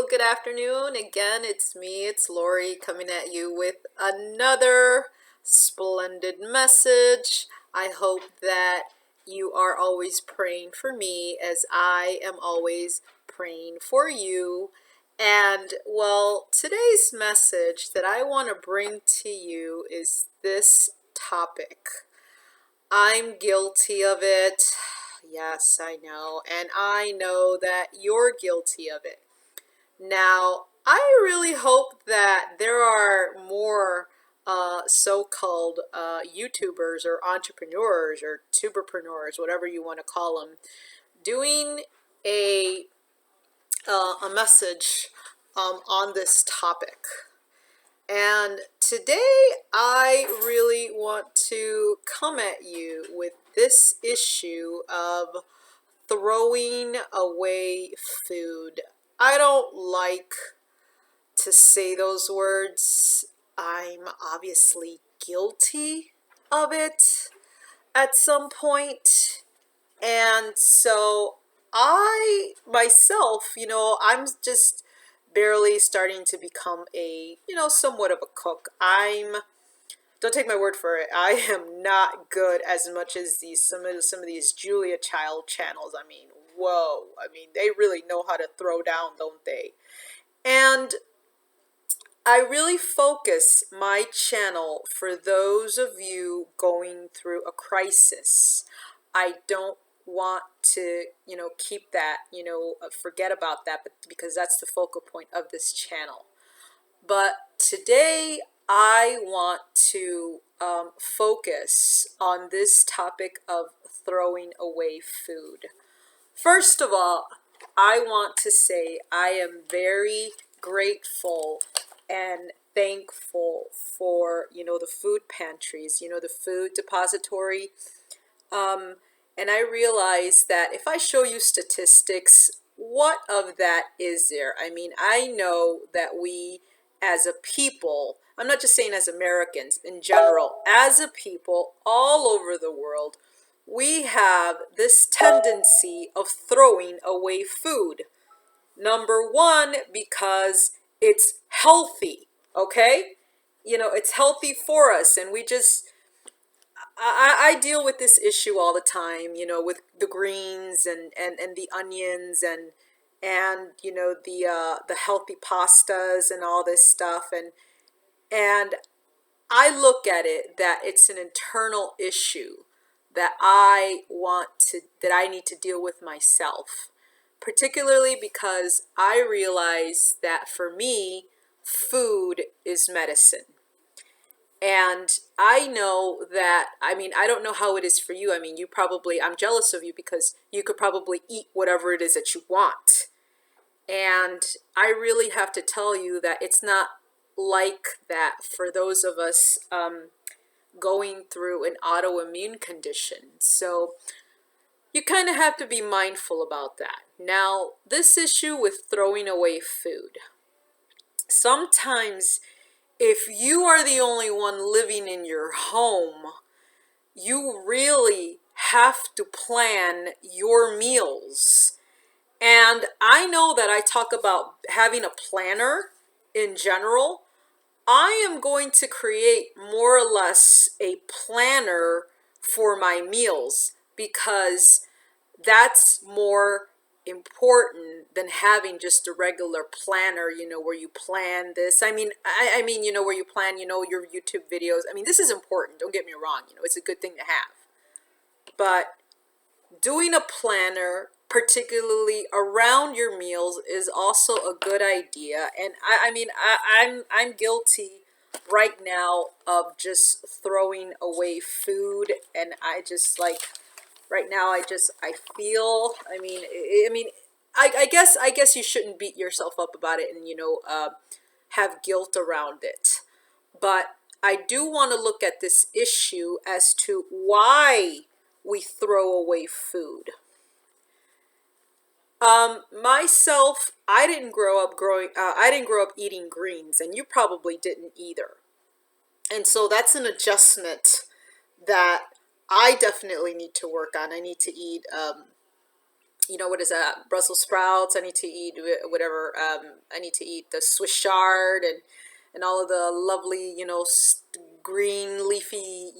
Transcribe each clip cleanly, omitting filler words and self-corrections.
good afternoon. Again, it's Lori coming at you with another splendid message. I hope that you are always praying for me as I am always praying for you. And well, today's message that I want to bring to you is this topic. I'm guilty of it. Yes, I know. And I know that you're guilty of it. Now, I really hope that there are more so-called YouTubers or entrepreneurs or tuberpreneurs, whatever you want to call them, doing a a message on this topic. And today I really want to come at you with this issue of throwing away food. I don't like to say those words. I'm obviously guilty of it at some point. And so I myself, I'm just barely starting to become a, somewhat of a cook. Don't take my word for it. I am not good as much as some of these Julia Child channels. I mean, whoa. I mean, they really know how to throw down, don't they? And I really focus my channel for those of you going through a crisis. I don't want to, keep that, forget about that, but because that's the focal point of this channel. But today I want to focus on this topic of throwing away food. First of all, I want to say I am very grateful and thankful for, the food pantries, the food depository. And I realize that if I show you statistics, what of that is there? I mean, I know that we as a people, I'm not just saying as Americans in general, as a people all over the world, we have this tendency of throwing away food. Number one, because it's healthy, okay? It's healthy for us, and I deal with this issue all the time, with the greens and the onions and the healthy pastas and all this stuff, and I look at it that it's an internal issue that I need to deal with myself, particularly because I realize that for me, food is medicine. And I know that, I mean, I don't know how it is for you. I mean, I'm jealous of you because you could probably eat whatever it is that you want. And I really have to tell you that it's not like that for those of us going through an autoimmune condition. So you kind of have to be mindful about that. Now, this issue with throwing away food. Sometimes if you are the only one living in your home, you really have to plan your meals. And I know that I talk about having a planner in general. I am going to create more or less a planner for my meals because that's more important than having just a regular planner, where you plan this. I mean, where you plan, your YouTube videos. I mean, this is important. Don't get me wrong. It's a good thing to have. But doing a planner, particularly around your meals, is also a good idea. And I'm guilty right now of just throwing away food, and I just like right now I feel, I guess you shouldn't beat yourself up about it and have guilt around it. But I do want to look at this issue as to why we throw away food. Myself, I didn't grow up eating greens, and you probably didn't either. And so that's an adjustment that I definitely need to work on. I need to eat what is that? Brussels sprouts. I need to eat whatever. I need to eat the Swiss chard and all of the lovely, green leafy,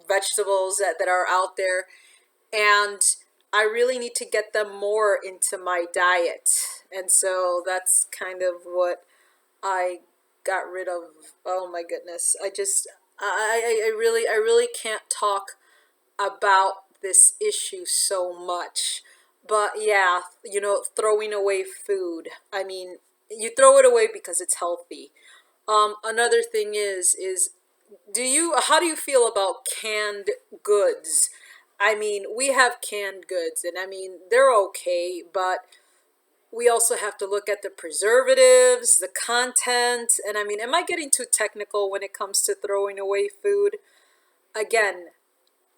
vegetables that are out there. And I really need to get them more into my diet. And so that's kind of what I got rid of. Oh my goodness. I really can't talk about this issue so much. But yeah, throwing away food. I mean, you throw it away because it's healthy. Another thing is how do you feel about canned goods? I mean, we have canned goods and I mean, they're okay, but we also have to look at the preservatives, the content, and I mean, am I getting too technical when it comes to throwing away food? Again,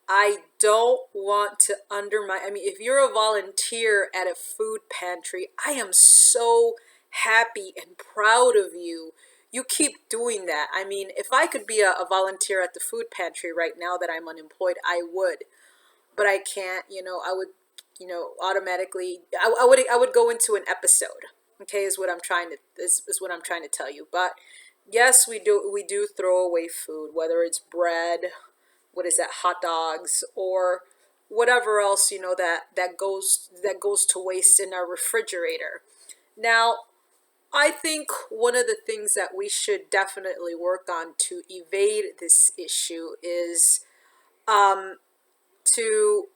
I don't want to undermine. I mean, if you're a volunteer at a food pantry, I am so happy and proud of you. You keep doing that. I mean, if I could be a volunteer at the food pantry right now that I'm unemployed, I would. But I can't, I would, automatically, I would go into an episode. Okay, is what I'm trying to tell you. But yes, we do throw away food, whether it's bread, what is that, hot dogs, or whatever else that goes to waste in our refrigerator. Now, I think one of the things that we should definitely work on to evade this issue is to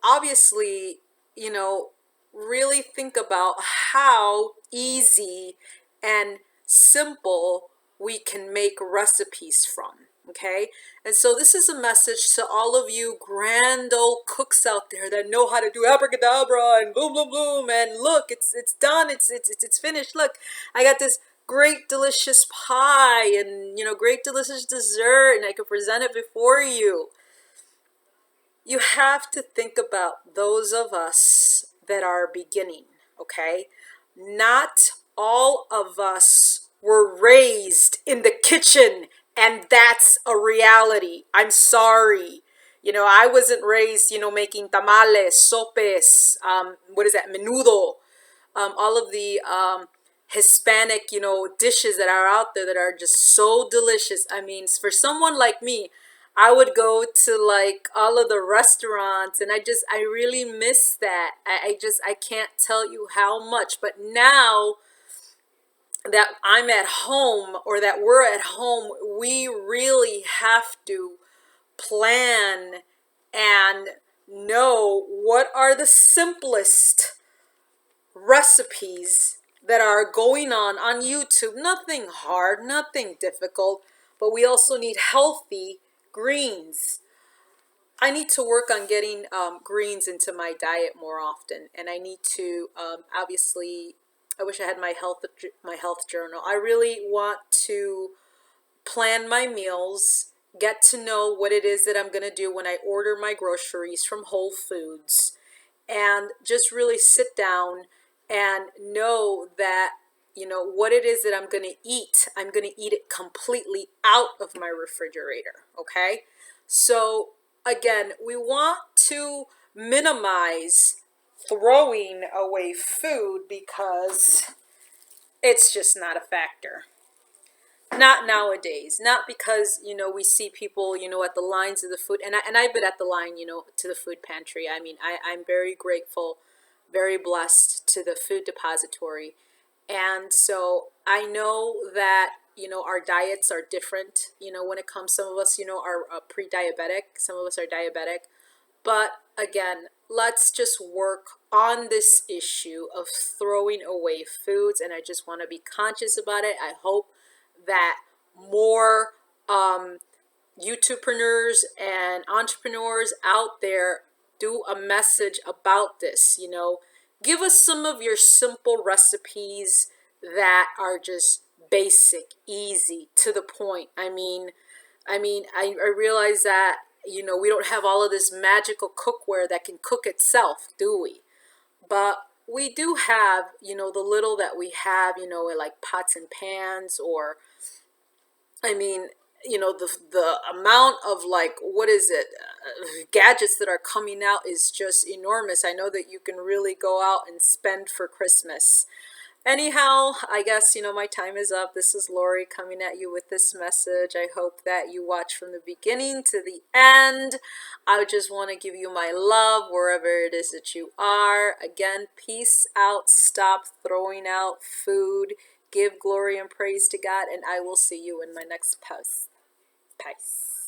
obviously, you know, really think about how easy and simple we can make recipes from. Okay, and so this is a message to all of you grand old cooks out there that know how to do abracadabra and boom, boom, boom, and look, it's done, it's finished. Look, I got this great delicious pie and great delicious dessert, and I can present it before you. You have to think about those of us that are beginning, okay? Not all of us were raised in the kitchen, and that's a reality. I'm sorry. I wasn't raised, making tamales, sopes, what is that, menudo, all of the Hispanic, dishes that are out there that are just so delicious. I mean, for someone like me, I would go to like all of the restaurants and I really miss that. I can't tell you how much. But now that I'm at home or that we're at home, we really have to plan and know what are the simplest recipes that are going on YouTube. Nothing hard, nothing difficult, but we also need healthy greens. I need to work on getting greens into my diet more often, and I need to obviously. I wish I had my health journal. I really want to plan my meals, get to know what it is that I'm going to do when I order my groceries from Whole Foods, and just really sit down and know that what it is that I'm going to eat. I'm going to eat it completely out of my refrigerator. Okay, so again, we want to minimize throwing away food because it's just not a factor. Not nowadays. Not because we see people at the lines of the food, and I've been at the line to the food pantry. I mean, I'm very grateful, very blessed to the food depository, and so I know that our diets are different. When it comes, some of us are pre-diabetic, some of us are diabetic, but again, let's just work on this issue of throwing away foods, and I just want to be conscious about it. I hope that more YouTubepreneurs and entrepreneurs out there do a message about this. Give us some of your simple recipes that are just basic, easy, to the point. I realize that we don't have all of this magical cookware that can cook itself, do we? But we do have the little that we have, like pots and pans, or I mean, you know, the amount of, like, what is it, gadgets that are coming out is just enormous. I know that you can really go out and spend for Christmas. Anyhow, I guess, you know, my time is up. This is Lori coming at you with this message. I hope that you watch from the beginning to the end. I just want to give you my love wherever it is that you are. Again, peace out. Stop throwing out food. Give glory and praise to God, and I will see you in my next post. Peace.